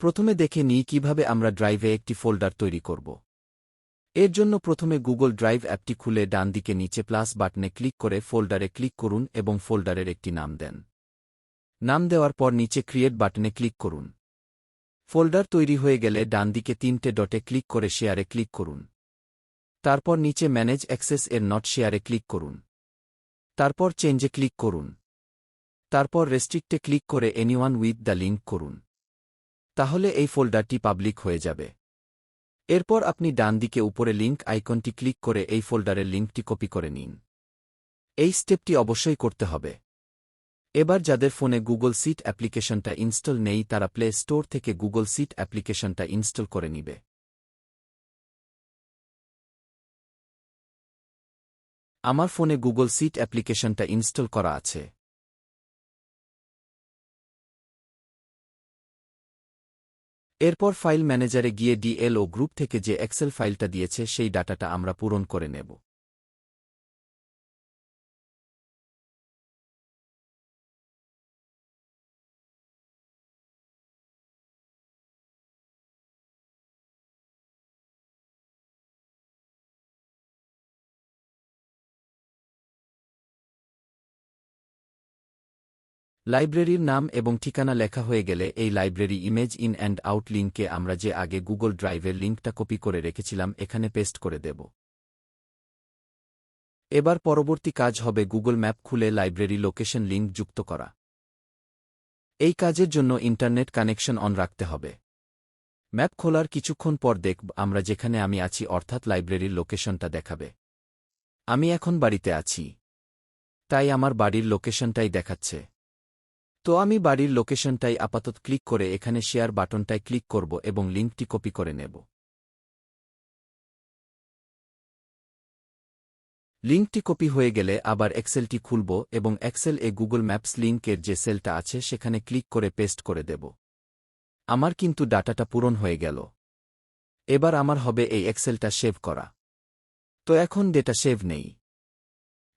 প্রথমে দেখে নিই কিভাবে আমরা ড্রাইভে একটি ফোল্ডার তৈরি করব। এর জন্য প্রথমে গুগল ড্রাইভ অ্যাপটি খুলে ডান দিকে নিচে প্লাস বাটনে ক্লিক করে ফোল্ডারে ক্লিক করুন এবং ফোল্ডারের একটি নাম দেন। নাম দেওয়ার পর নিচে ক্রিয়েট বাটনে ক্লিক করুন। ফোল্ডার তৈরি হয়ে গেলে ডান দিকে 3টে ডটে ক্লিক করে শেয়ারে ক্লিক করুন। তারপর নিচে ম্যানেজ অ্যাক্সেস এর নট শেয়ারে ক্লিক করুন। তারপর চেঞ্জে ক্লিক করুন। তারপর রেস্ট্রিক্টে ক্লিক করে এনিওয়ান উইথ দ্য লিঙ্ক করুন। তাহলে এই ফোল্ডারটি পাবলিক হয়ে যাবে। এরপর আপনি ডান দিকে উপরে লিঙ্ক আইকনটি ক্লিক করে এই ফোল্ডারের লিঙ্কটি কপি করে নিন। এই স্টেপটি অবশ্যই করতে হবে। এবার যাদের ফোনে গুগল সিট অ্যাপ্লিকেশনটা ইনস্টল নেই তারা প্লে স্টোর থেকে গুগল সিট অ্যাপ্লিকেশনটা ইনস্টল করে নিবে। আমার ফোনে গুগল সিট অ্যাপ্লিকেশনটা ইনস্টল করা আছে। এরপর ফাইল ম্যানেজারে গিয়ে ডিএলও গ্রুপ থেকে যে এক্সেল ফাইলটা দিয়েছে সেই ডাটাটা আমরা পূরণ করে নেব। লাইব্রেরির নাম এবং ঠিকানা লেখা হয়ে গেলে এই library image in and out লিঙ্কে আমরা যে আগে গুগল ড্রাইভের লিঙ্কটা কপি করে রেখেছিলাম এখানে পেস্ট করে দেব। এবার পরবর্তী কাজ হবে গুগল ম্যাপ খুলে লাইব্রেরি লোকেশন লিঙ্ক যুক্ত করা। এই কাজের জন্য ইন্টারনেট কানেকশন অন রাখতে হবে। ম্যাপ খোলার কিছুক্ষণ পর দেখব আমরা যেখানে আমি আছি অর্থাৎ লাইব্রেরির লোকেশনটা দেখাবে। আমি এখন বাড়িতে আছি, তাই আমার বাড়ির লোকেশনটাই দেখাচ্ছে। তো আমি বাড়ির লোকেশনটাই আপাতত ক্লিক করে এখানে শেয়ার বাটনটায় ক্লিক করব এবং লিঙ্কটি কপি করে নেব। লিঙ্কটি কপি হয়ে গেলে আবার এক্সেলটি খুলব এবং এক্সেল এ গুগল ম্যাপস লিঙ্কের যে সেলটা আছে সেখানে ক্লিক করে পেস্ট করে দেব। আমার কিন্তু ডাটাটা পূরণ হয়ে গেল। এবার আমার হবে এই এক্সেলটা সেভ করা। তো এখন ডেটা সেভ নেই।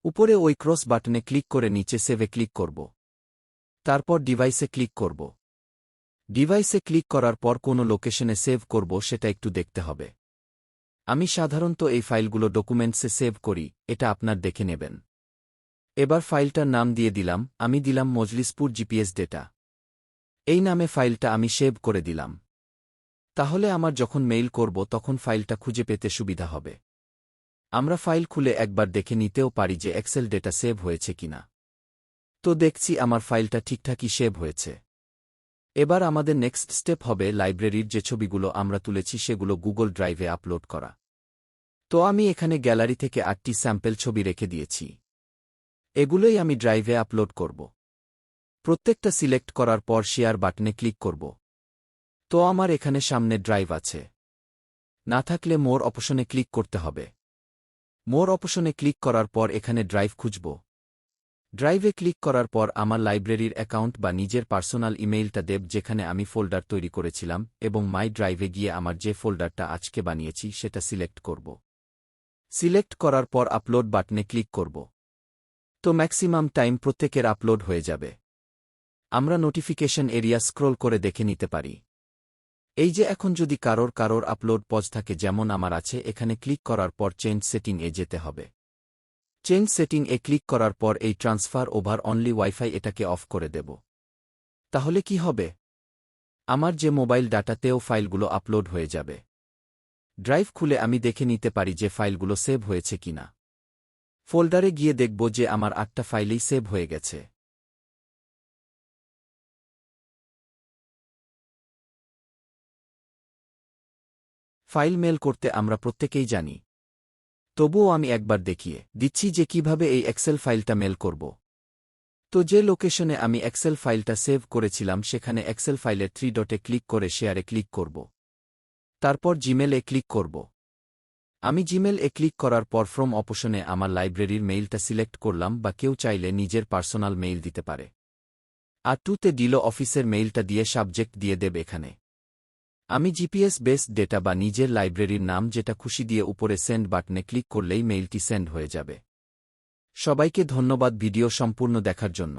উপরে ওই ক্রস বাটনে ক্লিক করে নিচে সেভে ক্লিক করব। তারপর ডিভাইসে ক্লিক করব। ডিভাইসে ক্লিক করার পর কোনো লোকেশনে সেভ করব সেটা একটু দেখতে হবে। আমি সাধারণত এই ফাইলগুলো ডকুমেন্টসে সেভ করি, এটা আপনার দেখে নেবেন। এবার ফাইলটার নাম দিয়ে দিলাম, আমি দিলাম মজলিসপুর জিপিএস ডেটা। এই নামে ফাইলটা আমি সেভ করে দিলাম। তাহলে আমার যখন মেইল করব তখন ফাইলটা খুঁজে পেতে সুবিধা হবে। আমরা ফাইল খুলে একবার দেখে নিতেও পারি যে এক্সেল ডেটা সেভ হয়েছে কিনা। তো দেখছি আমার ফাইলটা ঠিকঠাকই সেভ হয়েছে। এবার আমাদের নেক্সট স্টেপ হবে লাইব্রেরির যে ছবিগুলো আমরা তুলেছি সেগুলো গুগল ড্রাইভে আপলোড করা। তো আমি এখানে গ্যালারি থেকে 8টি স্যাম্পল ছবি রেখে দিয়েছি। এগুলোই আমি ড্রাইভে আপলোড করব। প্রত্যেকটা সিলেক্ট করার পর শেয়ার বাটনে ক্লিক করব। তো আমার এখানে সামনে ড্রাইভ আছে। না থাকলে মোর অপশনে ক্লিক করতে হবে। মোর অপশনে ক্লিক করার পর এখানে ড্রাইভ খুঁজব। ড্রাইভে ক্লিক করার পর আমার লাইব্রেরির অ্যাকাউন্ট বা নিজের পার্সোনাল ইমেইলটা দেব যেখানে আমি ফোল্ডার তৈরি করেছিলাম এবং মাই ড্রাইভে গিয়ে আমার যে ফোল্ডারটা আজকে বানিয়েছি সেটা সিলেক্ট করব। সিলেক্ট করার পর আপলোড বাটনে ক্লিক করব। তো ম্যাক্সিমাম টাইম প্রত্যেকের আপলোড হয়ে যাবে। আমরা নোটিফিকেশন এরিয়া স্ক্রোল করে দেখে নিতে পারি। এই যে এখন যদি কারোর আপলোড পজ থাকে যেমন আমার আছে এখানে ক্লিক করার পর চেঞ্জ সেটিং এ যেতে হবে। চেঞ্জ সেটিং এ ক্লিক করার পর এই ট্রান্সফার ওভার অনলি ওয়াইফাই এটাকে অফ করে দেব। তাহলে কি হবে? আমার যে মোবাইল ডাটাতেও ফাইলগুলো আপলোড হয়ে যাবে। ড্রাইভ খুলে আমি দেখে নিতে পারি যে ফাইলগুলো সেভ হয়েছে কিনা। ফোল্ডারে গিয়ে দেখব যে আমার 8টা ফাইলেই সেভ হয়ে গেছে। ফাইল মেল করতে আমরা প্রত্যেকেই জানি। তবুও আমি একবার দেখিয়ে দিচ্ছি যে কিভাবে এই এক্সেল ফাইলটা মেল করব। তো যে লোকেশনে আমি এক্সেল ফাইলটা সেভ করেছিলাম সেখানে এক্সেল ফাইলের 3 ডটে ক্লিক করে শেয়ারে ক্লিক করব। তারপর জিমেল এ ক্লিক করব। আমি জিমেল এ ক্লিক করার পর ফ্রম অপশনে আমার লাইব্রেরির মেইলটা সিলেক্ট করলাম বা কেউ চাইলে নিজের পার্সোনাল মেইল দিতে পারে। আর 2তে দিল অফিসের মেইলটা দিয়ে সাবজেক্ট দিয়ে দেব এখানে। আমি জিপিএস বেসড ডেটা বা নিজের লাইব্রেরির নাম যেটা খুশি দিয়ে উপরে সেন্ড বাটনে ক্লিক করলেই মেইলটি সেন্ড হয়ে যাবে। সবাইকে ধন্যবাদ ভিডিও সম্পূর্ণ দেখার জন্য।